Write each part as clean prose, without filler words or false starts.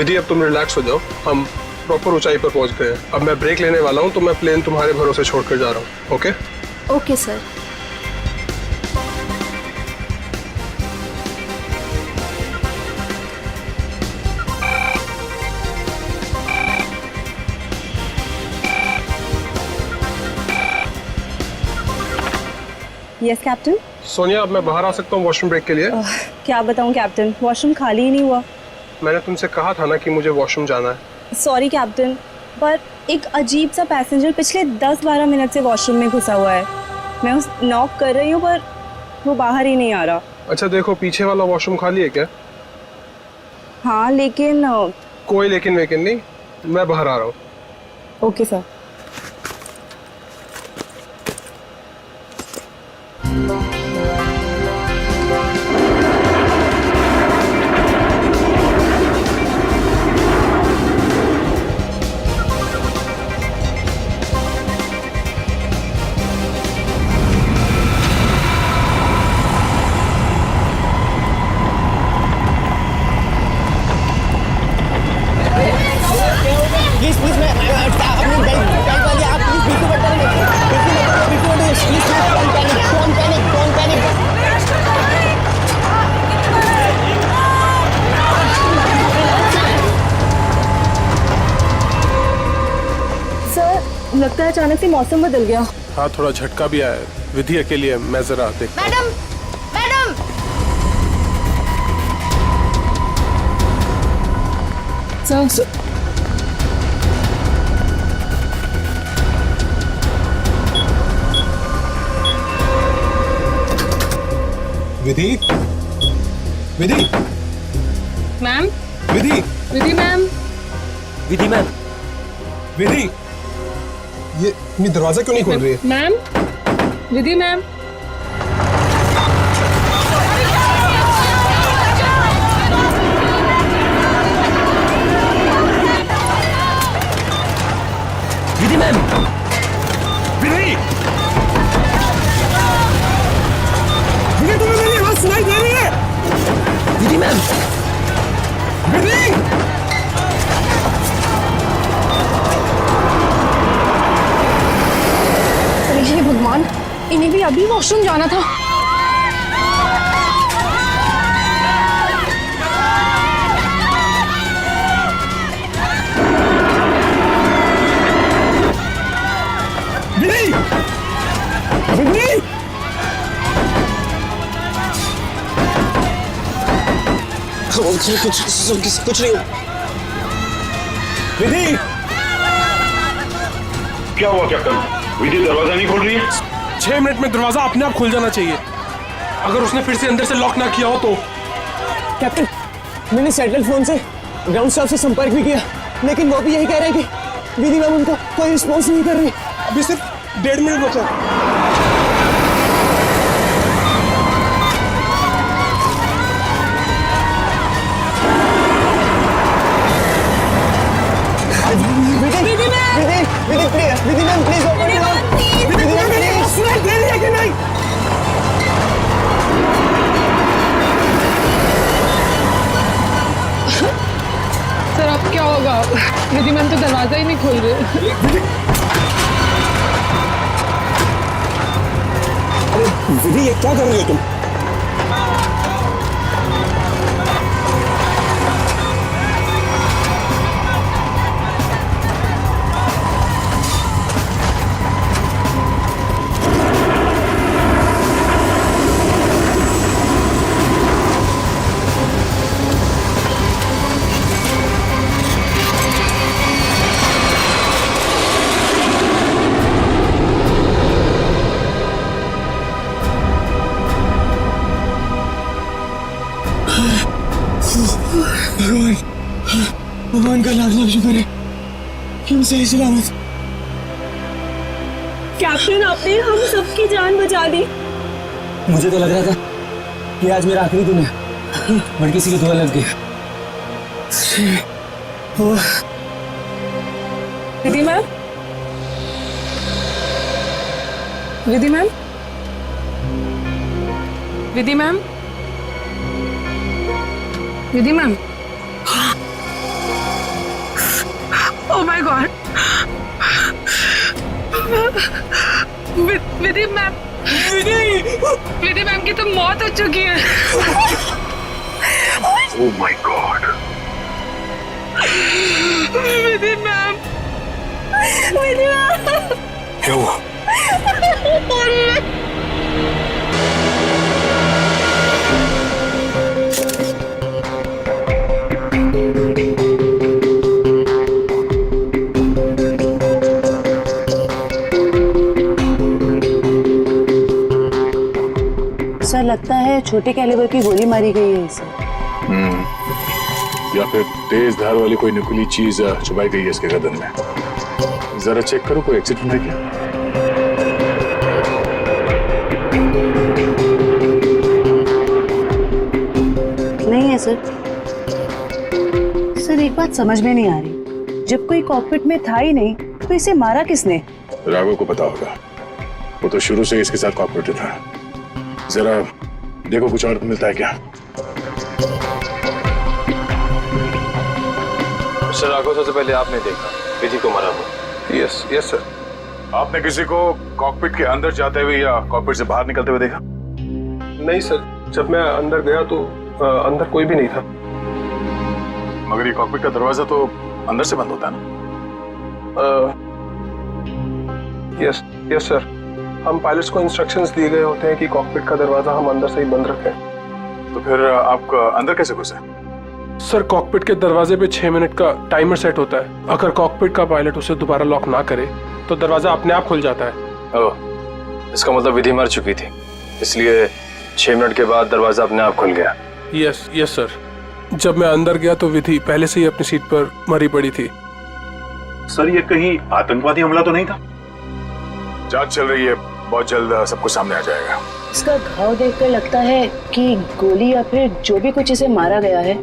विधि, अब तुम रिलैक्स हो जाओ। हम प्रॉपर ऊंचाई पर पहुंच गए। अब मैं ब्रेक लेने वाला हूं, तो मैं प्लेन तुम्हारे भरोसे छोड़कर जा रहा हूं। Okay? Okay sir. Yes captain. Sonia, अब मैं बाहर आ सकता हूँ वॉशरूम ब्रेक के लिए? क्या बताऊं कैप्टन, वॉशरूम खाली ही नहीं हुआ। मैंने तुमसे कहा था ना कि मुझे वॉशरूम जाना है। सॉरी कैप्टन, पर एक अजीब सा पैसेंजर पिछले 10-12 मिनट से वॉशरूम में घुसा हुआ है। मैं उस नॉक कर रही हूँ पर वो बाहर ही नहीं आ रहा। अच्छा देखो, पीछे वाला वॉशरूम खाली है क्या? हाँ लेकिन कोई लेकिन वेकिन नहीं, मैं बाहर आ रहा हूँ। Okay sir. प्लीज प्लीज मैं अपनी बेल्ट वाली आप प्लीज बिल्कुल मत डरिए, बिल्कुल मत डरिए प्लीज, डोंट पैनिक। सर लगता है अचानक से मौसम बदल गया। हाँ, थोड़ा झटका भी आया। विधि अकेली है, मैं जरा देखता हूं। Madam, madam. सर विधि, विधि, मैम, विधि, विधि मैम, विधि मैम, विधि, ये दरवाजा क्यों नहीं खोल रही है? Ma'am, Vidhi ma'am. Vidhi ma'am, विधि, विधि, तुम्हें मेरी आवाज सुनाई दे रही है? विधि मैम, विधि, अरे हे भगवान, इन्हें भी अभी वॉशरूम जाना था। विधि, विधि, कुछ नहीं। विधि, क्या हुआ कैप्टन? विधि दरवाजा नहीं खोल रही है? 6 मिनट में दरवाजा अपने आप खुल जाना चाहिए। अगर उसने फिर से अंदर से लॉक ना किया हो तो। कैप्टन, मैंने सैटेलाइट फोन से ग्राउंड स्टाफ से संपर्क भी किया, लेकिन वो भी यही कह रहे हैं कि विधि मैम उनको कोई रिस्पॉन्स नहीं कर रही। अभी सिर्फ 1.5 मिनट बचा है। Vidhi ma'am please open it up. Vidhi ma'am please, सुनाई दे रही है कि नहीं? सर अब क्या होगा? विधि मैम तो दरवाजा ही नहीं खोल रहे। अरे विधि, ये क्या कर रही हो तुम? भगवान का लाख लाख शुक्र है कि हम सही सलामत। कैप्टन, आपने हम सबकी जान बचा दी। मुझे तो लग रहा था कि आज मेरा आखिरी दिन है, बट किसी की दुआ लग गई। Vidhi ma'am, Vidhi ma'am, Vidhi ma'am, Vidhi ma'am. Oh my God. Vidhi ma'am की तो मौत हो चुकी है। Oh my God. Vidhi ma'am. क्या हुआ? सर लगता है छोटे कैलिबर की गोली मारी गई है इसे। या फिर तेज धार वाली कोई नुकीली चीज छुपाई गई है इसके गर्दन में। जरा चेक करो कोई एक्सीडेंट है क्या? नहीं है सर। सर एक बात समझ में नहीं आ रही, जब कोई कॉकपिट में था ही नहीं तो इसे मारा किसने? राघव को पता होगा, वो तो शुरू से इसके साथ कॉपरेटिव था। जरा देखो कुछ और मिलता है क्या? मिस्टर राघव, सबसे पहले आपने देखा विधि को मारा हुआ। Yes yes sir. आपने किसी को कॉकपिट के अंदर जाते हुए या कॉकपिट से बाहर निकलते हुए देखा? नहीं सर, जब मैं अंदर गया तो अंदर कोई भी नहीं था। मगर ये कॉकपिट का दरवाजा तो अंदर से बंद होता है ना? Yes yes sir. हम पायलट्स को इंस्ट्रक्शंस दिए गए होते हैं कि कॉकपिट का दरवाजा हम अंदर से ही बंद रखें। तो फिर आप अंदर कैसे घुसे? सर कॉकपिट के दरवाजे पे 6 मिनट का टाइमर सेट होता है। अगर कॉकपिट का पायलट उसे दोबारा लॉक ना करे तो दरवाजा अपने आप खुल जाता है। ओह, इसका मतलब विधि मर चुकी थी, इसलिए 6 मिनट के बाद दरवाजा अपने आप खुल गया। Yes yes sir. जब मैं अंदर गया तो विधि पहले से ही अपनी सीट पर मरी पड़ी थी। सर ये कहीं आतंकवादी हमला तो नहीं था? जांच चल रही है, बहुत जल्द सब कुछ सामने आ जाएगा। इसका घाव देखकर लगता है कि गोली या फिर जो भी कुछ इसे मारा गया है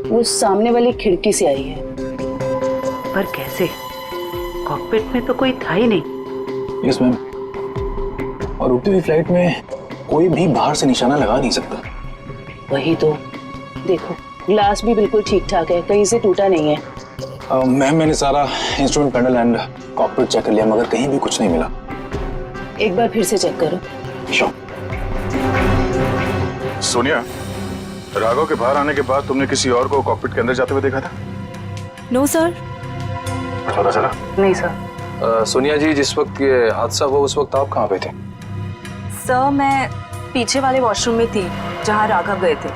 वो सामने वाली खिड़की से आई है। पर कैसे? कॉकपिट में तो कोई था ही नहीं। Yes ma'am. और उड़ती हुई फ्लाइट में कोई भी बाहर से निशाना लगा नहीं सकता। वही तो, देखो ग्लास भी बिल्कुल ठीक ठाक है, कहीं से टूटा नहीं है। मैम मैंने सारा instrument panel and cockpit check कर लिया मगर कहीं भी कुछ नहीं मिला। एक बार फिर से चेक करो। श्योर। सोनिया, राघव के बाहर आने के बाद तुमने किसी और को कॉकपिट के अंदर जाते हुए देखा था? No sir. पता चला? नहीं सर। सोनिया जी, जिस वक्त ये हादसा हुआ उस वक्त आप कहाँ पे थे? सर मैं पीछे वाले वॉशरूम में थी जहाँ राघव गए थे।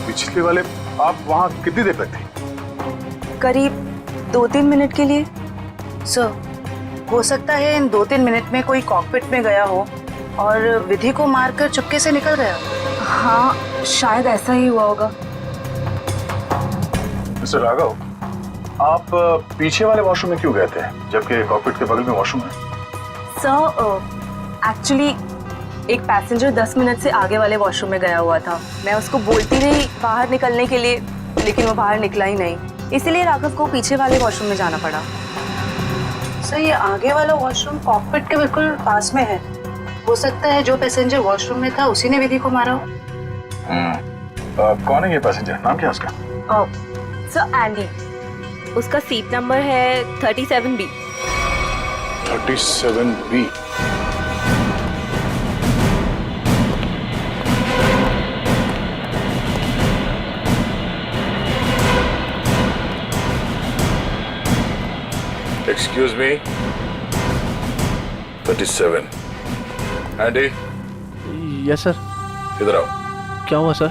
पिछले वाले? आप वहाँ कितनी देर तक थे? करीब 2-3 मिनट के लिए। सर हो सकता है इन 2-3 मिनट में कोई कॉकपिट में गया हो और विधि को मारकर चुपके से निकल गया। हाँ शायद ऐसा ही हुआ होगा। मिस्टर राघव, आप पीछे वाले वॉशरूम में क्यों गए थे जबकि कॉकपिट के बगल में वॉशरूम है? सर एक्चुअली एक पैसेंजर 10 मिनट से आगे वाले वॉशरूम में गया हुआ था। मैं उसको बोलती रही बाहर निकलने के लिए, लेकिन वो बाहर निकला ही नहीं, इसीलिए राघव को पीछे वाले वॉशरूम में जाना पड़ा। सर ये आगे वाला वॉशरूम कॉकपिट के बिल्कुल पास में है। हो सकता है जो पैसेंजर वॉशरूम में था उसी ने विधि को मारा हो। कौन है ये पैसेंजर? नाम क्या है उसका? सर एंडी, उसका सीट नंबर है 37B। 37B। Excuse me. 37. Andy, yes sir. इधर आओ। क्या हुआ सर?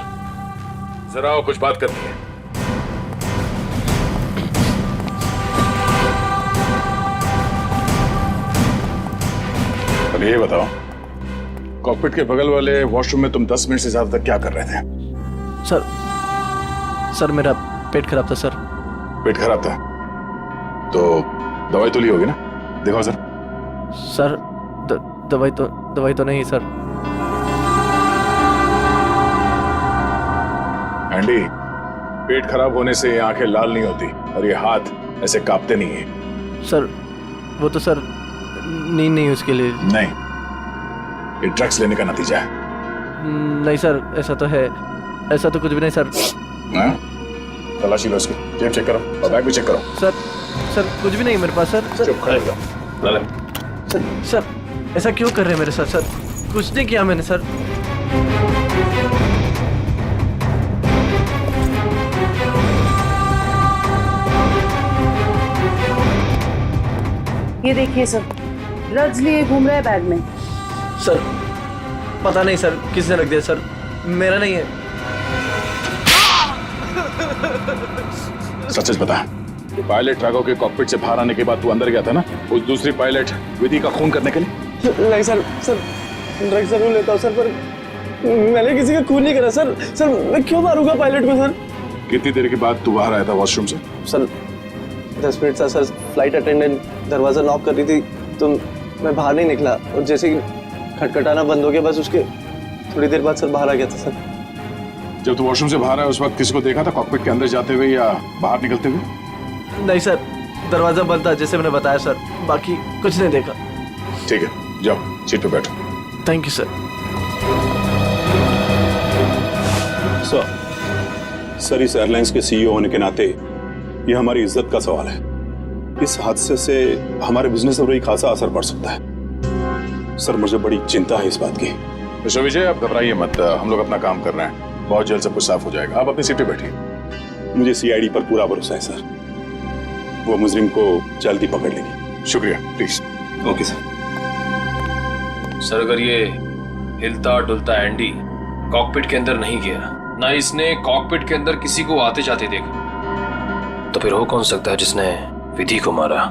जरा आओ, कुछ बात करनी है। अब ये बताओ, कॉकपिट के बगल वाले वॉशरूम में तुम 10 मिनट से ज्यादा तक क्या कर रहे थे? सर मेरा पेट खराब था सर। पेट खराब था तो दवाई तो ली होगी ना? देखो सर। सर दवाई तो नहीं सर। एंडी, पेट खराब होने से आंखें लाल नहीं होती और ये हाथ ऐसे कांपते नहीं है। सर वो तो सर नींद नहीं उसके लिए। नहीं, ये ड्रग्स लेने का नतीजा है। नहीं सर, ऐसा तो है, ऐसा तो कुछ भी नहीं सर। हाँ? तलाशी लो इसकी, जेब चेक करो और बैग भी चेक करो। सर कुछ भी नहीं मेरे पास सर। चुप खड़े हो जाओ। ला ले। सर ऐसा क्यों कर रहे हैं मेरे साथ सर? कुछ नहीं किया मैंने सर। ये देखिए सर, ड्रग्स लिए घूम रहा है बैग में। सर पता नहीं सर किसने रख दिया सर, मेरा नहीं है। सच सच बता, पायलट राघव के कॉकपिट से बाहर आने के बाद तू अंदर गया था ना उस दूसरी पायलट विधि का खून करने के लिए? नहीं सर, ड्रग्स जरूर लेता हूँ सर, पर मैंने किसी का खून नहीं करा सर। सर मैं क्यों मारूंगा पायलट को सर? कितनी देर के बाद तू बाहर आया था वॉशरूम से? सर 10 मिनट था सर। फ्लाइट अटेंडेंट दरवाजा नॉक कर रही थी तो मैं बाहर नहीं निकला, और जैसे ही खटखटाना बंद हो गया बस उसके थोड़ी देर बाद सर बाहर आ गया था सर। जब तू वॉशरूम से बाहर आया उस वक्त किसी को देखा था कॉकपिट के अंदर जाते हुए या बाहर निकलते हुए? नहीं सर, दरवाजा बंद था जैसे मैंने बताया सर, बाकी कुछ नहीं देखा। ठीक है, जाओ सीट पे बैठो। Thank you sir. सर इस एयरलाइंस के सीईओ होने के नाते ये हमारी इज्जत का सवाल है। इस हादसे से हमारे बिजनेस पर भी खासा असर पड़ सकता है। सर मुझे बड़ी चिंता है इस बात की। मिस्टर विजय आप घबराइए मत, हम लोग अपना काम कर रहे हैं, बहुत जल्द सब कुछ साफ हो जाएगा। आप अपनी सीट पे बैठिए। मुझे सीआईडी पर पूरा भरोसा है सर, वो मुजरिम को जल्दी पकड़ लेगी। शुक्रिया, प्लीज। Okay sir. सर अगर ये हिलता डुलता एंडी कॉकपिट के अंदर नहीं गया, ना इसने कॉकपिट के अंदर किसी को आते जाते देखा, तो फिर हो कौन सकता है जिसने विधि को मारा?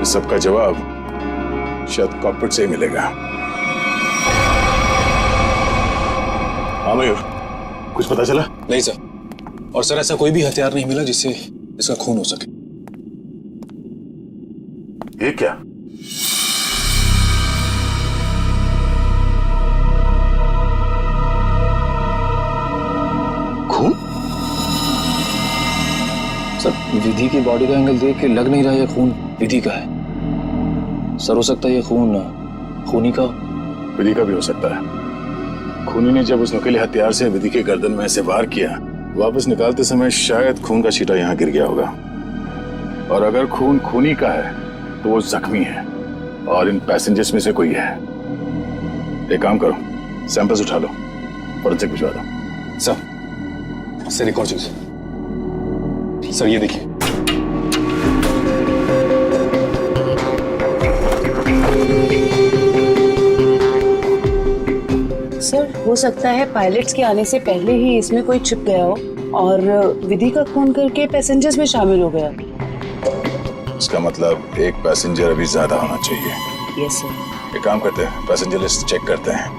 इस सब का जवाब शायद कॉकपिट से ही मिलेगा। हाँ मयूर, कुछ पता चला? नहीं सर, और सर ऐसा कोई भी हथियार नहीं मिला जिससे इसका खून हो सके। ये क्या? खून? सर विधि की बॉडी का एंगल देख के लग नहीं रहा ये खून विधि का है। सर हो सकता है ये खून खूनी का। विधि का भी हो सकता है। खूनी ने जब उस नुकीले हथियार से विधि के गर्दन में से वार किया, वापस निकालते समय शायद खून का छींटा यहाँ गिर गया होगा। और अगर खून खूनी का है तो वो जख्मी है और इन पैसेंजर्स में से कोई है। एक काम करो, सैंपल्स उठा लो, फॉरेंसिक भिजवा दो। सर एक और चीज सर, ये देखिए। सर हो सकता है पायलट्स के आने से पहले ही इसमें कोई छिप गया हो और विधि का खून करके पैसेंजर्स में शामिल हो गया। इसका मतलब एक पैसेंजर अभी ज्यादा होना चाहिए। Yes sir. एक काम करते हैं, पैसेंजर लिस्ट चेक करते हैं,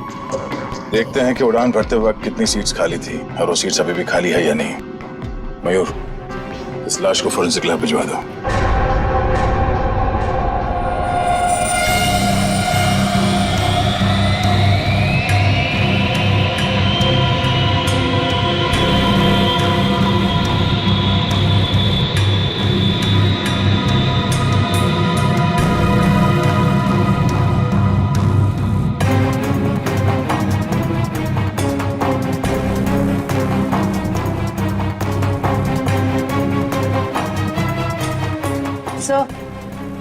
देखते हैं कि उड़ान भरते वक्त कितनी सीट्स खाली थी और वो सीट्स अभी भी खाली है या नहीं। मयूर, इस लाश को फोरेंसिक लैब भिजवा दो। सर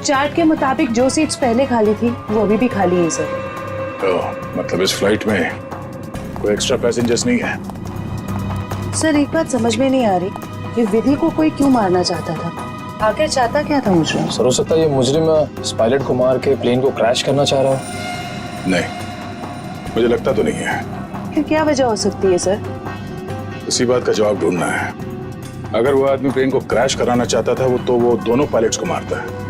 चार्ट के मुताबिक जो सीट्स पहले खाली थी वो अभी भी खाली है सर। तो मतलब इस फ्लाइट में कोई एक्स्ट्रा पैसेंजर्स नहीं है? सर एक बात समझ में नहीं आ रही, ये विधि को कोई क्यों मारना चाहता था? आखिर चाहता क्या था मुजरिम? सर हो सकता है ये मुजरिम इस पायलट को मार के प्लेन को क्रैश करना चाह रहा हो। नहीं, मुझे लगता तो नहीं है। फिर क्या वजह हो सकती है सर? इसी बात का जवाब ढूंढना है। अगर वो आदमी प्लेन को क्रैश कराना चाहता था तो वो दोनों पायलट्स को मारता है।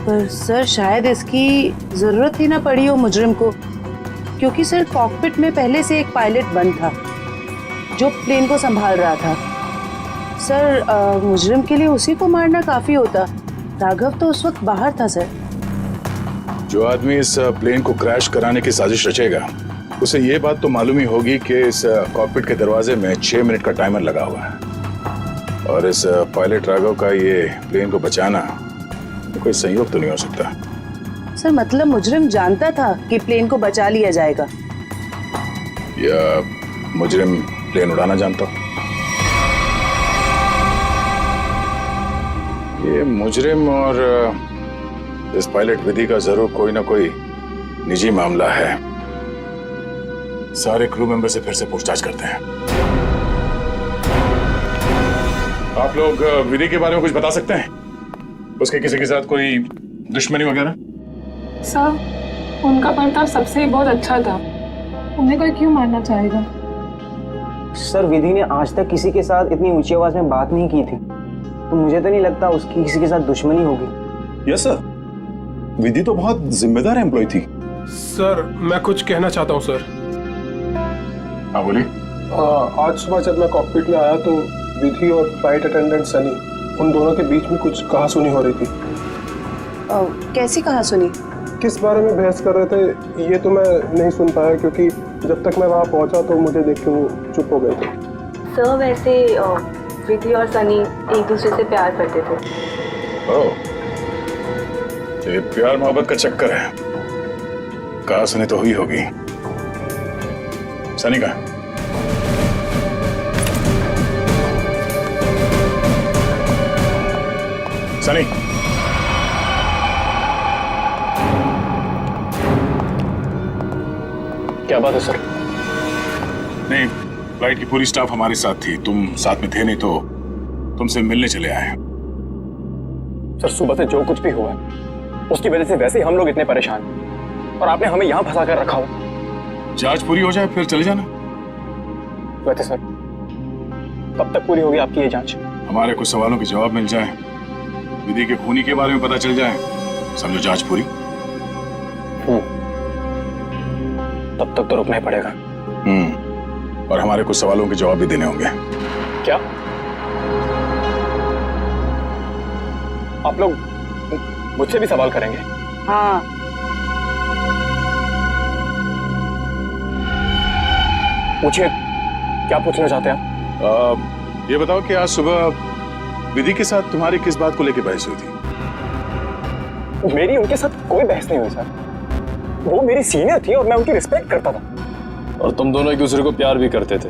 पर सर शायद इसकी जरूरत ही ना पड़ी हो मुजरिम को, क्योंकि सर कॉकपिट में पहले से एक पायलट बंद था जो प्लेन को संभाल रहा था। सर मुजरिम के लिए उसी को मारना काफी होता। राघव तो उस वक्त बाहर था सर। जो आदमी इस प्लेन को क्रैश कराने की साजिश रचेगा उसे ये बात तो मालूम ही होगी कि इस कॉकपिट के दरवाजे में 6 मिनट का टाइमर लगा हुआ है, और इस पायलट राघव का ये प्लेन को बचाना कोई संयोग तो नहीं हो सकता। सर मतलब मुजरिम जानता था कि प्लेन को बचा लिया जाएगा? या मुजरिम प्लेन उड़ाना जानता हूं। ये मुजरिम और इस पायलट विधि का जरूर कोई ना कोई निजी मामला है। सारे क्रू मेंबर से फिर से पूछताछ करते हैं। आप लोग विधि के बारे में कुछ बता सकते हैं? उसके किसी के साथ कोई दुश्मनी वगैरह? सर उनका बर्ताव सबसे ही बहुत अच्छा था, उन्हें कोई क्यों मारना चाहेगा? सर विधि ने आज तक किसी के साथ इतनी ऊंची आवाज में बात नहीं की थी, तो मुझे तो नहीं लगता उसकी किसी के साथ दुश्मनी होगी। यस सर, विधि तो बहुत जिम्मेदार एम्प्लॉय थी। सर मैं कुछ कहना चाहता हूँ सर। हाँ बोलिए। आज सुबह जब मैं कॉकपिट में आया तो विधि और फ्लाइट अटेंडेंट सनी, उन दोनों के बीच में कुछ कहासुनी हो रही थी। कैसी कहा सुनी? किस बारे में बहस कर रहे थे ये तो मैं नहीं सुन पाया, क्योंकि जब तक मैं वहाँ पहुँचा तो मुझे देख के वो चुप हो गए थे। सर वैसे विधि और सनी एक दूसरे से प्यार करते थे। ओह, तो ये प्यार मोहब्बत का चक्कर है। कहा सुनी तो हुई होगी। सनी का सनी, क्या बात है सर? नहीं, फ्लाइट की पूरी स्टाफ हमारे साथ थी, तुम साथ में थे नहीं तो तुमसे मिलने चले आए। सर सुबह से जो कुछ भी हुआ है उसकी वजह से वैसे ही हम लोग इतने परेशान हैं, और आपने हमें यहाँ फंसा कर रखा हुआ। जांच पूरी हो जाए फिर चले जाना। वैसे सर कब तक पूरी होगी आपकी ये जांच? हमारे कुछ सवालों के जवाब मिल जाए, विधि के खूनी के बारे में पता चल जाए, समझो जांच पूरी। तब तक तो रुकना ही पड़ेगा। और हमारे कुछ सवालों के जवाब भी देने होंगे। क्या आप लोग मुझसे भी सवाल करेंगे? हाँ। पूछिए, क्या पूछना चाहते हैं आप? ये बताओ कि आज सुबह विधि के साथ तुम्हारी किस बात को लेकर बहस हुई थी? मेरी उनके साथ कोई बहस नहीं हुई सर। वो मेरी सीनियर थी और मैं उनकी रिस्पेक्ट करता था। और तुम दोनों एक दूसरे को प्यार भी करते थे?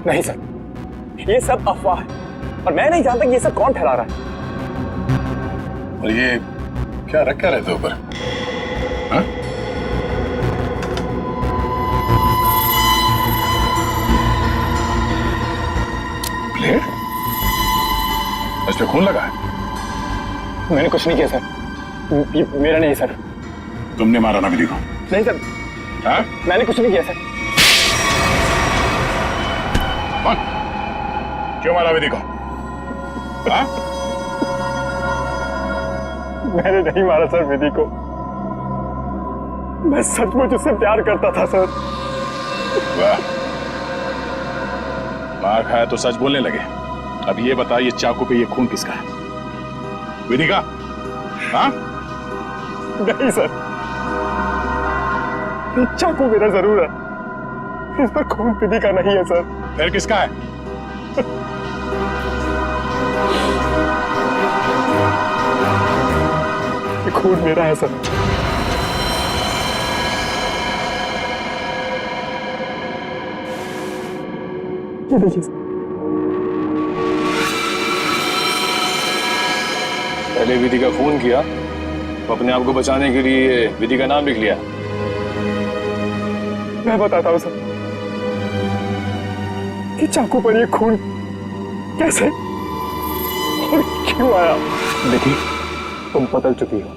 नहीं सर, ये सब अफवाह है और मैं नहीं जानता कि ये सब कौन ठहरा रहा है। और ये क्या रख क्या रहते ऊपर? हाँ? ब्लेड? इस पे खून लगा है? मैंने कुछ नहीं किया सर, ये मेरा नहीं सर। तुमने मारा ना विधि को? नहीं सर। हाँ? मैंने कुछ नहीं किया सर। कौन? क्यों मारा विधि को? हाँ? मैंने नहीं मारा सर विधि को, मैं सचमुच उससे प्यार करता था सर। वाह, मार खाया तो सच बोलने लगे। अब ये बता, ये चाकू पे ये खून किसका है? विधि का? हाँ? नहीं सर, ये चाकू मेरा जरूर है, इस पर खून विधि का नहीं है सर। फिर किसका है? ये खून मेरा है सर। ये देखिए सर। पहले विधि का खून किया, तो अपने आप को बचाने के लिए विधि का नाम लिख लिया। मैं बताता हूं सर, कि चाकू पर ये खून कैसे और क्यों आया। विधि, तुम बदल चुकी हो,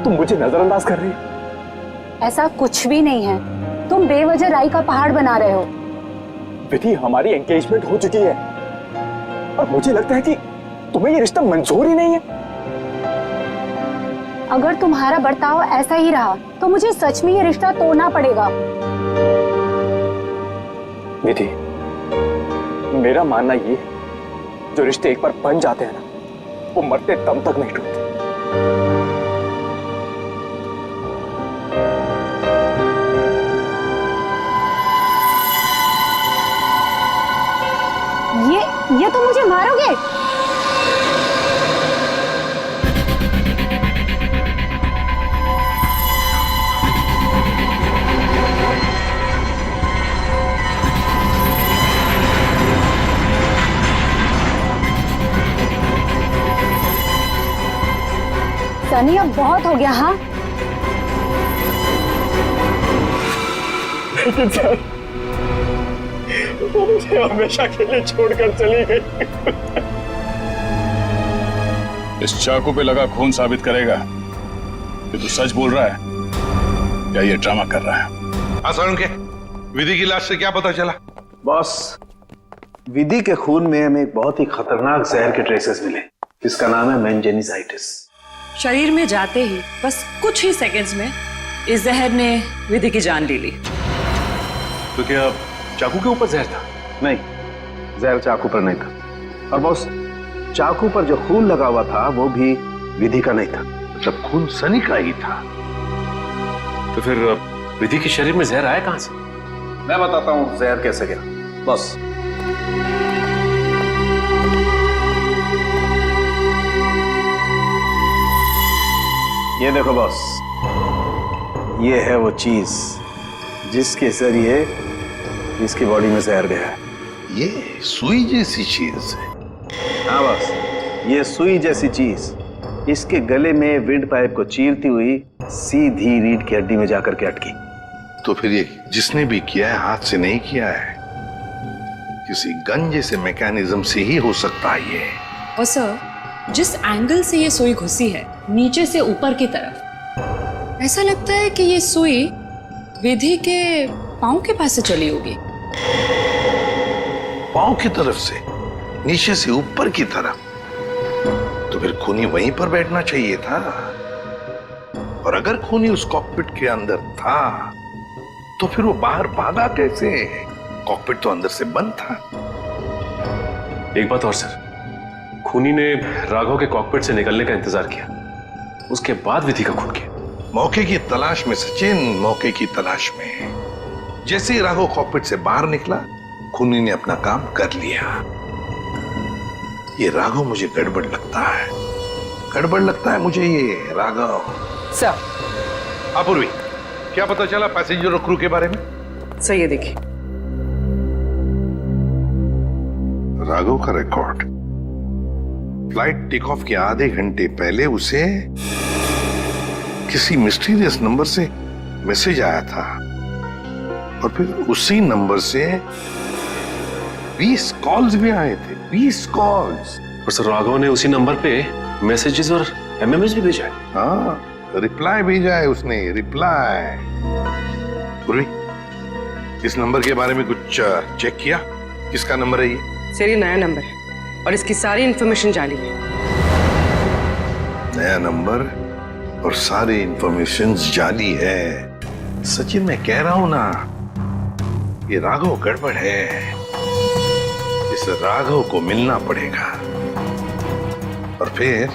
तुम मुझे नजरअंदाज कर रही हो। ऐसा कुछ भी नहीं है, तुम बेवजह राई का पहाड़ बना रहे हो। विधि, हमारी एंगेजमेंट हो चुकी है और मुझे लगता है कि तुम्हें ये रिश्ता मंजूर ही नहीं है। अगर तुम्हारा बर्ताव ऐसा ही रहा तो मुझे सच में ये रिश्ता तोड़ना पड़ेगा। विधि, मेरा मानना ये, जो रिश्ते एक बार बन जाते हैं ना, वो मरते दम तक नहीं टूटते। ये तुम मुझे मारोगे? सनी अब बहुत हो गया। हाँ लेकिन सर वो मुझे हमेशा के लिए छोड़कर चली गई। इस चाकू पे लगा खून साबित करेगा कि तू सच बोल रहा है या ये ड्रामा कर रहा है। असर के विधि की लाश से क्या पता चला? बॉस, विधि के खून में हमें एक बहुत ही खतरनाक जहर के ट्रेसेस मिले जिसका नाम है मेंजेनिसाइटिस। शरीर में जाते ही बस कुछ ही सेकंड्स में इस जहर ने विधि की जान ले ली। तो क्या चाकू के ऊपर जहर था? नहीं, जहर चाकू पर नहीं था। और बॉस, चाकू पर जो खून लगा हुआ था वो भी विधि का नहीं था। जब खून सनी का ही था तो फिर विधि के शरीर में जहर आया कहां से? मैं बताता हूँ जहर कैसे गया। बॉस, ये देखो बॉस, ये है वो चीज जिसके जरिए इसकी बॉडी में जहर गया है। ये सुई जैसी चीज है। हाँ बॉस, ये सुई जैसी चीज इसके गले में विंड पाइप को चीरती हुई सीधी रीढ़ की हड्डी में जाकर के अटकी। तो फिर ये जिसने भी किया है हाथ से नहीं किया है, किसी गन जैसे मैकेनिज्म से ही हो सकता है ये। और सर, जिस एंगल से ये सुई घुसी है नीचे से ऊपर की तरफ, ऐसा लगता है कि ये सुई विधि के पांव के पास से चली होगी। पांव की तरफ से नीचे से ऊपर की तरफ? तो फिर खूनी वहीं पर बैठना चाहिए था। और अगर खूनी उस कॉकपिट के अंदर था तो फिर वो बाहर भागा कैसे? कॉकपिट तो अंदर से बंद था। एक बात और सर, खूनी ने राघव के कॉकपिट से निकलने का इंतजार किया, उसके बाद विधि का खून किया। मौके की तलाश में सचिन, मौके की तलाश में। जैसे ही राघव कॉकपिट से बाहर निकला, खूनी ने अपना काम कर लिया। ये राघव मुझे गड़बड़ लगता है, गड़बड़ लगता है मुझे ये राघव। सर, अपूर्वी, क्या पता चला पैसेंजर और क्रू के बारे में? सर ये देखिए, राघव का रिकॉर्ड। फ्लाइट टेक ऑफ के आधे घंटे पहले उसे किसी मिस्टीरियस नंबर से मैसेज आया था और फिर उसी नंबर से 20 कॉल्स भी आए थे। 20 कॉल्स। और सर, राघव ने उसी नंबर पे मैसेजेस और एमएमएस भी भेजा है। हाँ, रिप्लाई भेजा है उसने, रिप्लाई। पूर्वी, इस नंबर के बारे में कुछ चेक किया? किसका नंबर है ये? सर ये नया नंबर है और इसकी सारी इंफॉर्मेशन जाली है। नया नंबर और सारी इंफॉर्मेशन जाली है। सचिन, मैं कह रहा हूं ना, ये राघव गड़बड़ है। इस राघव को मिलना पड़ेगा और फिर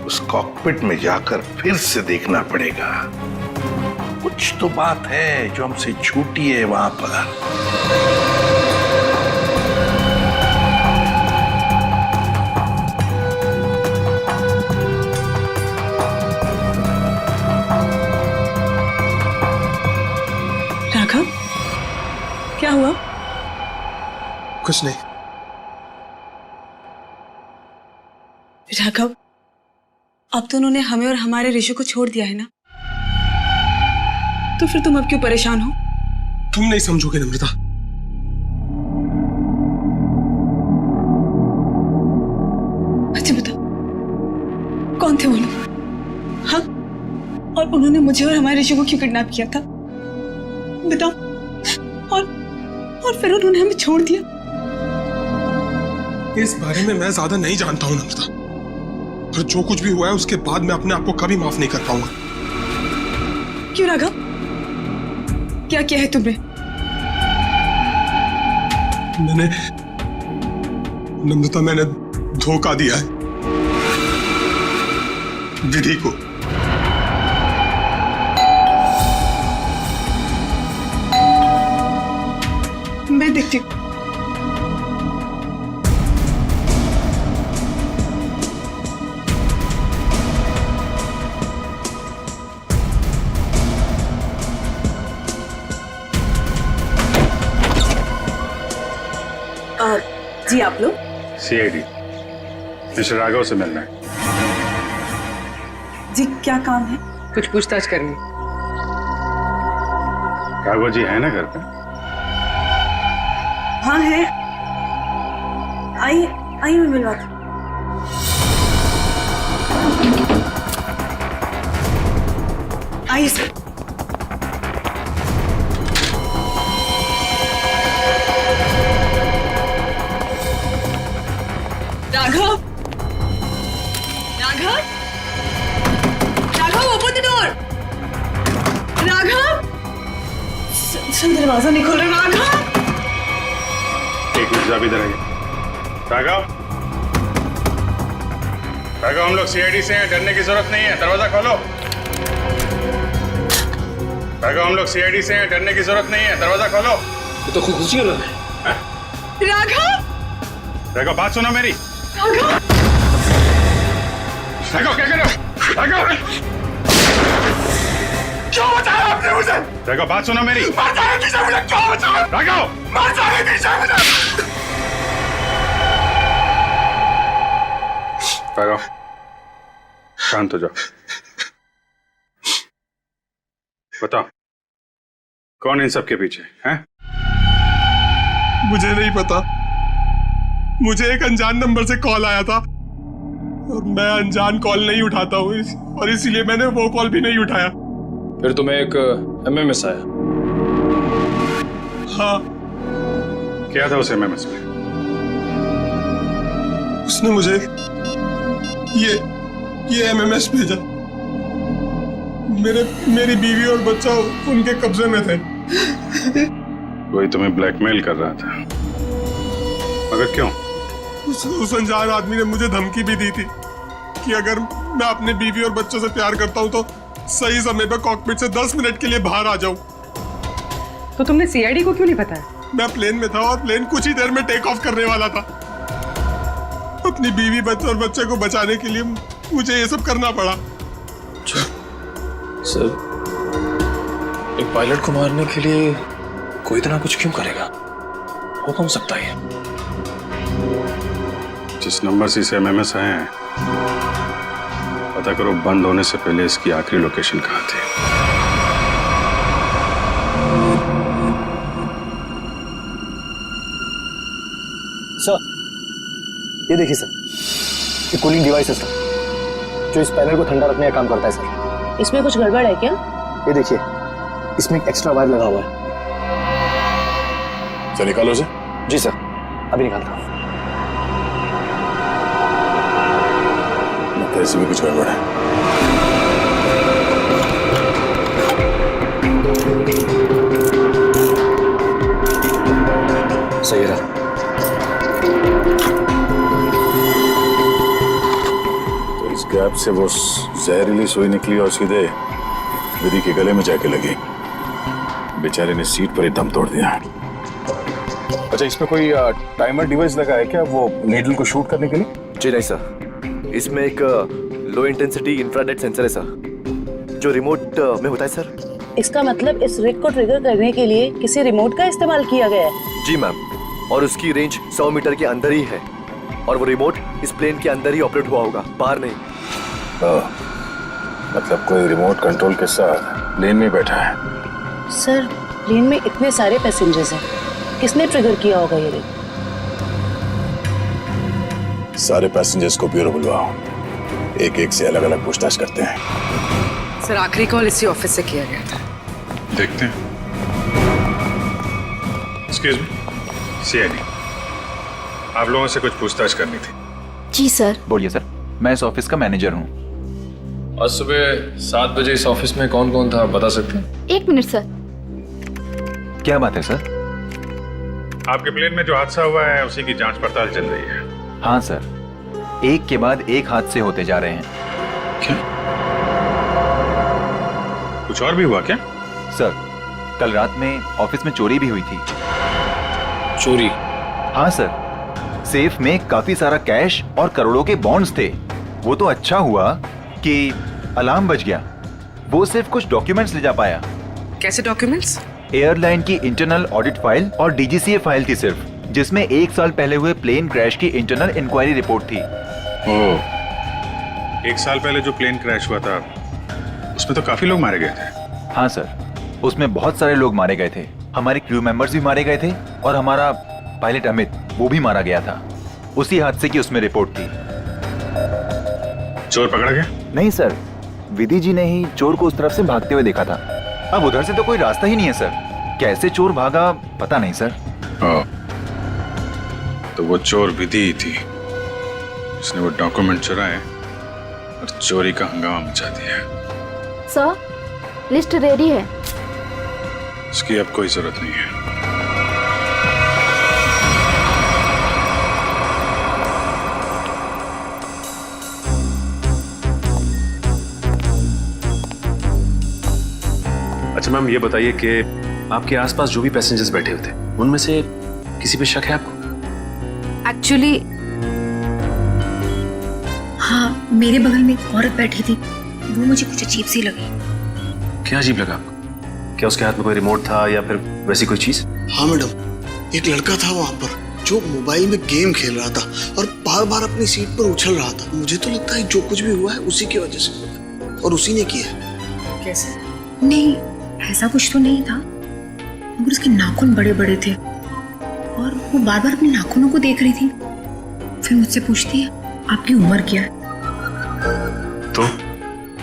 उस कॉकपिट में जाकर फिर से देखना पड़ेगा। कुछ तो बात है जो हमसे छूटी है वहां पर। राघव, क्या हुआ? कुछ नहीं। राघव, अब तो उन्होंने हमें और हमारे ऋषि को छोड़ दिया है ना, तो फिर तुम अब क्यों परेशान हो? तुम नहीं समझोगे नम्रता। अच्छा बता, कौन थे वो लोग? हाँ, और उन्होंने मुझे और हमारे ऋषि को क्यों किडनैप किया था? बताओ। और फिर उन्होंने हमें छोड़ दिया। इस बारे में मैं ज्यादा नहीं जानता हूं नम्रता, और जो कुछ भी हुआ है उसके बाद मैं अपने आप को कभी माफ नहीं कर पाऊंगा। क्यों राघव, क्या किया है तुमने? नम्रता, मैंने धोखा दिया है विधि को। मैं देखती हूँ। जी आप लोग? सीआईडी, मिस्टर राघव से मिलना है। जी क्या काम है? कुछ पूछताछ करनी। राघव जी है ना घर पे? हाँ है। आई मैं मिलवाती हूँ। आइए sir. Raghav, open the door. Raghav, sir दरवाजा नहीं खोल रहा। राघव, एक मिनट, आप इधर आइए। राघव, हम लोग सीआईडी से हैं, डरने की जरूरत नहीं है, दरवाजा खोलो। राघव, हम लोग सीआईडी से हैं, डरने की जरूरत नहीं है, दरवाजा खोलो। ये तो खुदकुशी कर रहा है। राघव, बात सुनो मेरी। राघव, क्या कर रहे हो? राघव, क्यों बचाया आपने मुझे? राघव, बात सुनो मेरी। मर जाने दीजिए मुझे, क्यों बचाया? राघव, मर जाने दीजिए मुझे। राघव, शांत हो जाओ। बताओ, कौन इन सब के पीछे है? मुझे नहीं पता। मुझे एक अनजान नंबर से कॉल आया था और मैं अनजान कॉल नहीं उठाता हूँ, और इसीलिए मैंने वो कॉल भी नहीं उठाया। फिर तुम्हें एक एमएमएस आया? हाँ। क्या था उस एमएमएस में? उसने मुझे ये एमएमएस भेजा। मेरी बीवी और बच्चा उनके कब्जे में थे। वही तुम्हें ब्लैकमेल कर रहा था, मगर क्यों? उस अनजान आदमी ने मुझे धमकी भी दी थी कि अगर मैं अपने बीवी और बच्चों से प्यार करता हूं तो सही समय पर कॉकपिट से 10 मिनट के लिए बाहर आ जाऊं। तो तुमने सीआईडी को क्यों नहीं बताया? मैं प्लेन में था और प्लेन कुछ ही देर में टेक ऑफ करने वाला था। अपनी बीवी और बच्चे को बचाने के लिए मुझे ये सब करना पड़ा। सर, एक पायलट को मारने के लिए कोई इतना कुछ क्यों करेगा? हो कौन सकता है? जिस नंबर से इसे एमएमएस आए हैं, पता करो बंद होने से पहले इसकी आखिरी लोकेशन कहाँ थी। सर, ये देखिए सर, ये कूलिंग डिवाइस है सर, जो इस पैनल को ठंडा रखने का काम करता है सर। इसमें कुछ गड़बड़ है क्या? ये देखिए, इसमें एक एक्स्ट्रा वायर लगा हुआ है। चल निकालो उसे। जी सर, अभी निकालता हूँ। लगता है इसमें कुछ गड़बड़ है। सही रहा। तो इस गैप से वो जहरीली सुई निकली और सीधे विधि के गले में जाके लगी। बेचारे ने सीट पर ही दम तोड़ दिया। अच्छा, इसमें कोई टाइमर डिवाइस लगा है क्या, वो नीडल को शूट करने के लिए? जी नहीं सर, इसमें एक लो इंटेंसिटी इंफ्रारेड सेंसर है सर, जो रिमोट में होता है सर। इसका मतलब इस रिग को ट्रिगर करने के लिए किसी रिमोट का इस्तेमाल किया गया है? जी मैम, और उसकी रेंज 100 मीटर के अंदर ही है, और वो रिमोट इस प्लेन के अंदर ही ऑपरेट हुआ होगा, बाहर नहीं। मतलब कोई रिमोट कंट्रोल के साथ प्लेन में बैठा है। सर, प्लेन में इतने सारे पैसेंजर्स हैं, किसने ट्रिगर किया होगा ये रिग? सारे पैसेंजर्स को ब्यूरो बुलवाओ, एक एक से अलग अलग पूछताछ करते हैं। सर, आखिरी कॉल इसी ऑफिस से किया गया था। देखते हैं। एक्सक्यूज मी, सीआईडी, आप लोगों से कुछ पूछताछ करनी थी। जी सर। बोलिए सर, मैं इस ऑफिस का मैनेजर हूँ। आज सुबह 7 बजे इस ऑफिस में कौन कौन था, बता सकते हैं? 1 मिनट सर। क्या बात है सर? आपके प्लेन में जो हादसा हुआ है उसी की जांच पड़ताल चल रही है। हाँ सर, एक के बाद एक हादसे होते जा रहे हैं। क्या? कुछ और भी हुआ क्या? सर, कल रात में ऑफिस में चोरी भी हुई थी। चोरी? हाँ सर, सेफ में काफी सारा कैश और करोड़ों के बॉन्ड्स थे। वो तो अच्छा हुआ कि अलार्म बज गया, वो सिर्फ कुछ डॉक्यूमेंट्स ले जा पाया। कैसे डॉक्यूमेंट्स? एयरलाइन की इंटरनल ऑडिट फाइल और डीजीसीए फाइल थी सिर्फ, जिसमें 1 साल पहले हुए प्लेन क्रैश की इंटरनल इंक्वायरी रिपोर्ट थी। 1 साल पहले जो प्लेन क्रैश हुआ था उसमें तो काफी लोग मारे गए थे। हाँ सर, उसमें बहुत सारे लोग मारे गए थे। हमारे क्रू मेंबर्स भी मारे गए थे और हमारा पायलट अमित वो भी मारा गया था। उसी हादसे की उसमें रिपोर्ट थी। चोर पकड़ा गया? नहीं सर, विधि जी ने ही चोर को उस तरफ से भागते हुए देखा था। अब उधर से तो कोई रास्ता ही नहीं है सर, कैसे चोर भागा पता नहीं सर। तो वो चोर विधि ही थी जिसने वो डॉक्यूमेंट चुराए और चोरी का हंगामा मचा दिया। सर, लिस्ट रेडी है। उसकी अब कोई जरूरत नहीं है। अच्छा मैम, ये बताइए कि आपके आसपास जो भी पैसेंजर्स बैठे हुए थे उनमें से किसी पे शक है आपको? एक्चुअली हाँ, मेरे बगल में एक औरत बैठी थी, वो मुझे कुछ अजीब सी लगी। क्या अजीब लगा आपको? क्या उसके हाथ में कोई रिमोट था या फिर वैसी कोई चीज? हाँ मैडम, एक लड़का था वहाँ पर जो मोबाइल में गेम खेल रहा था और बार बार अपनी सीट पर उछल रहा था। मुझे तो लगता है जो कुछ भी हुआ है उसी की वजह से हुआ है और उसी ने किया। कैसे? नहीं, ऐसा कुछ तो नहीं था, मगर उसके नाखून बड़े बड़े थे और वो बार बार अपने नाखूनों को देख रही थी। फिर मुझसे पूछती है आपकी उम्र क्या है? तो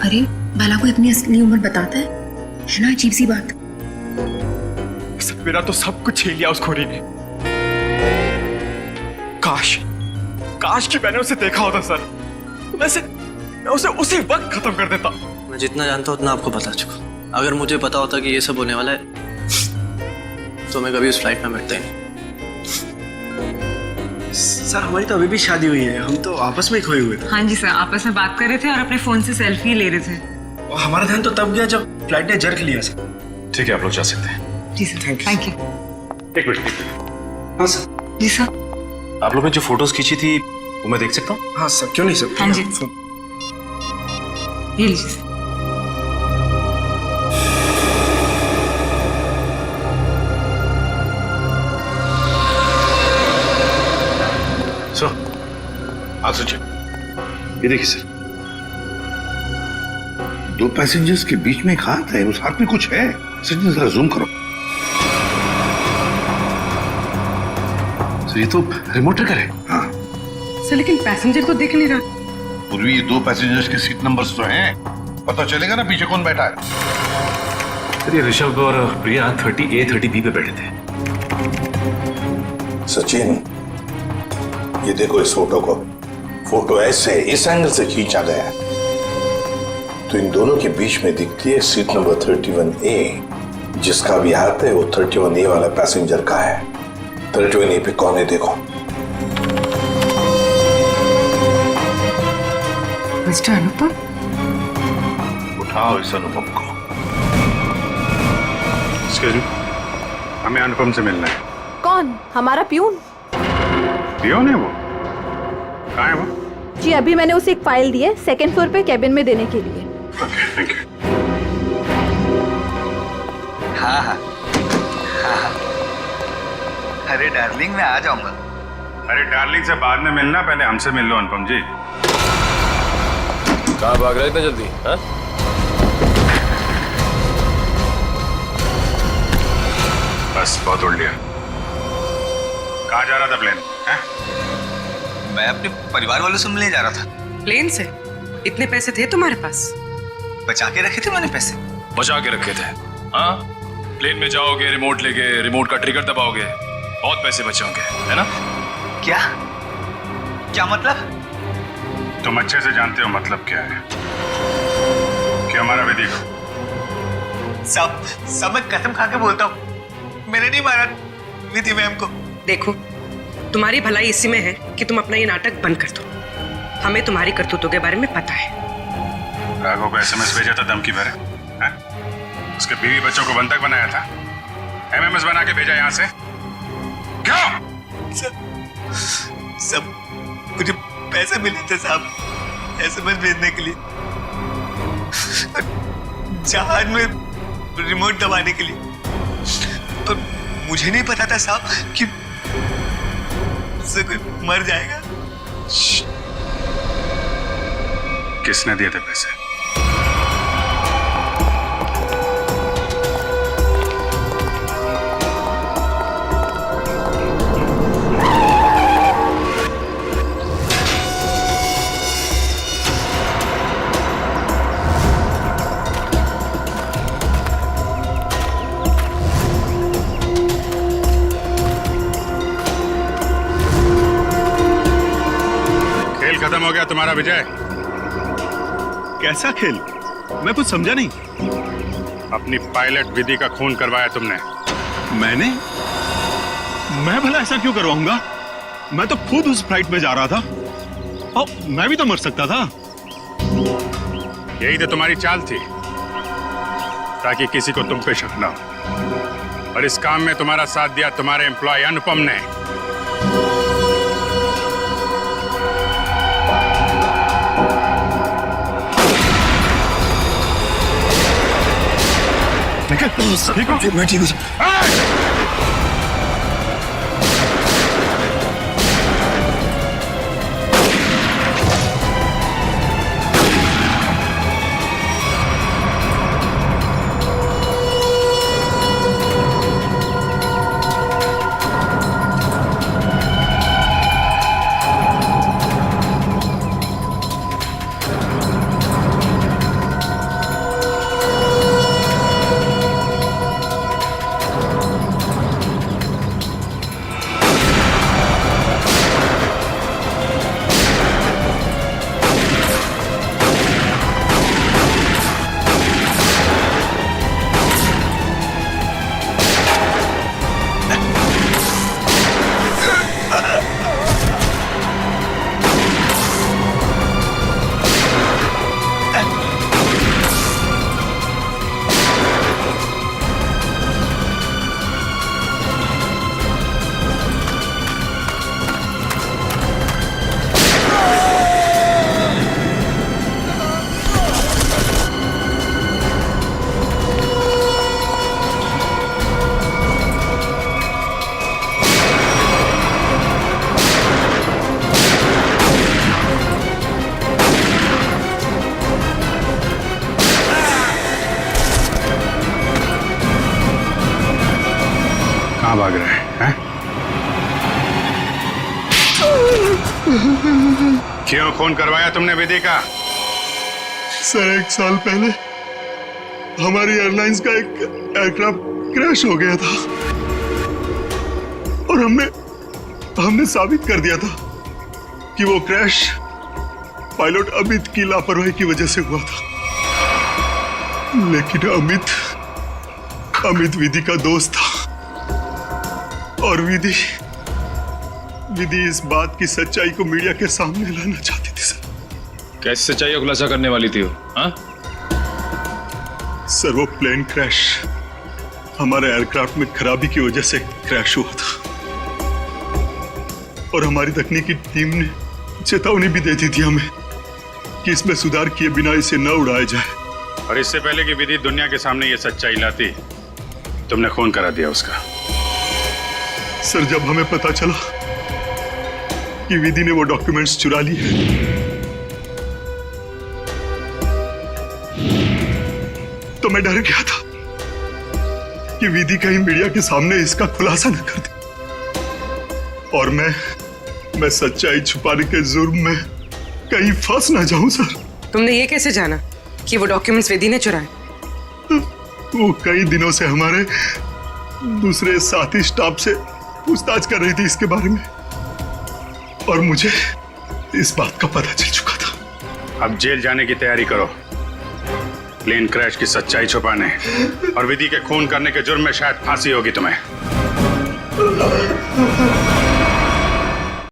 अरे भला कोई अपनी असली उम्र बताता है ना? अजीब सी बात। मेरा तो सब कुछ छीन लिया उस खोरी ने। काश कि मैंने उसे देखा होता सर, तो मैं उसे उसी वक्त खत्म कर देता। मैं जितना जानता हूँ उतना आपको बता चुका। अगर मुझे पता होता कि ये सब होने वाला है तो मैं कभी उस फ्लाइट में बैठता ही नहीं। सर, हमारी तो अभी भी शादी हुई है, हम तो आपस में खोए हुए थे। हाँ जी सर, आपस में बात कर रहे थे और अपने फोन से सेल्फी ले रहे थे। और हमारा ध्यान तो तब गया जब फ्लाइट ने जर्क लिया सर। ठीक है, आप लोग जा सकते हैं। जी सर, थैंक यू। एक मिनट। हाँ सर। जी सर। आप लोग ने जो फोटोज खींची थी वो मैं देख सकता हूँ? हाँ सर, क्यों नहीं सर। हाँ जी, ये लीजिए सर। सचिन, ये देखिए सर। 2 पैसेंजर्स के बीच में एक हाथ है, उस हाथ में कुछ है। सचिन जरा जूम करो। सर, ये तो रिमोट ट्रिगर है। हाँ सर, लेकिन पैसेंजर तो दिख नहीं रहा। पूर्वी, ये 2 पैसेंजर्स के सीट नंबर्स तो हैं, पता चलेगा ना पीछे कौन बैठा है। सर, ये ऋषभ और प्रिया 30A 30B पे बैठे थे। सचिन, ये देखो इस फोटो को। फोटो ऐसे इस एंगल से खींचा गया है तो इन दोनों के बीच में दिखती है सीट नंबर 31A। जिसका भी हाथ है वो 31A वाला पैसेंजर का है। 31A पे कौन है देखो। मिस्टर अनुपम। उठाओ इस अनुपम को। एक्सक्यूज मी, हमें अनुपम से मिलना है। कौन? हमारा प्यून? पियोन है वो? कहाँ है वो? जी, अभी मैंने उसे एक फाइल दी है 2nd फ्लोर पे केबिन में देने के लिए। Okay, thank you. हाँ। अरे डार्लिंग, मैं आ जाऊंगा। अरे डार्लिंग से बाद में मिलना, पहले हमसे मिल लो अनुपम जी। कहाँ भाग रहे इतना जल्दी? हाँ? बस बहुत उड़ लिया। कहाँ जा रहा था प्लेन? मैं अपने परिवार वालों से मिलने जा रहा था। प्लेन से? इतने पैसे थे तुम्हारे पास? बचा के रखे थे मैंने पैसे। बचा के रखे थे? हाँ, प्लेन में जाओगे, रिमोट लेके रिमोट का ट्रिगर दबाओगे, बहुत पैसे बचे होंगे, है ना? क्या मतलब? तुम अच्छे से जानते हो मतलब क्या है। क्या हमारा विधि को? सब मैं कसम खा के बोलता हूँ, मैंने नहीं मारा विधि मैम को। देखो, तुम्हारी भलाई इसी में है कि तुम अपना ये नाटक बंद कर दो। हमें तुम्हारी करतूतों के बारे में पता है। राघव को SMS भेजा था धमकी भरे, उसके बीवी बच्चों को बंधक बनाया था, MMS बना के भेजा यहाँ से। क्यों? सब मुझे पैसे मिले थे साहब SMS भेजने के लिए, जहाज में रिमोट दबाने के लिए। और मुझे नहीं पता था साहब कि उससे कोई मर जाएगा। किसने दिए थे पैसे? खेल खत्म हो गया तुम्हारा विजय। कैसा खेल? मैं कुछ समझा नहीं। अपनी पायलट विधि का खून करवाया तुमने। मैंने? मैं भला ऐसा क्यों करवाऊंगा? मैं तो खुद उस फ्लाइट में जा रहा था और मैं भी तो मर सकता था। यही तो तुम्हारी चाल थी, ताकि किसी को तुम पे शक ना हो। और इस काम में तुम्हारा साथ दिया तुम्हारे एम्प्लॉय अनुपम ने। ठीक हो? मैं ठीक हूँ। कहाँ भाग रहे हैं? क्यों खून करवाया तुमने विधि का? सर 1 साल पहले हमारी एयरलाइंस का एक एयरक्राफ्ट क्रैश हो गया था और हमने साबित कर दिया था कि वो क्रैश पायलट अमित की लापरवाही की वजह से हुआ था। लेकिन अमित विधि का दोस्त था और विधि इस बात की सच्चाई को मीडिया के सामने लाना चाहती थी सर। कैसे सच्चाई का खुलासा करने वाली थी वो? हाँ? सर वो प्लेन क्रैश हमारे एयरक्राफ्ट में खराबी की वजह से क्रैश हुआ था और हमारी तकनीकी टीम ने चेतावनी भी दी थी हमें कि इसमें सुधार किए बिना इसे न उड़ाया जाए। और इससे पहले कि विधि दुनिया के सामने ये सच्चाई लाती, तुमने खून करा दिया उसका। सर जब हमें पता चला कि विधि ने वो डॉक्यूमेंट्स चुरा लिए तो मैं डर गया था कि विधि कहीं मीडिया के सामने इसका खुलासा न कर दे और मैं सच्चाई छुपाने के जुर्म में कहीं फंस ना जाऊं। सर तुमने ये कैसे जाना कि वो डॉक्यूमेंट्स विधि ने चुराए? वो कई दिनों से हमारे दूसरे साथी स्टाफ से पूछताछ कर रही थी इसके बारे में और मुझे इस बात का पता चल चुका था। अब जेल जाने की तैयारी करो, प्लेन क्रैश की सच्चाई छुपाने और विधि के खून करने के जुर्म में शायद फांसी होगी तुम्हें।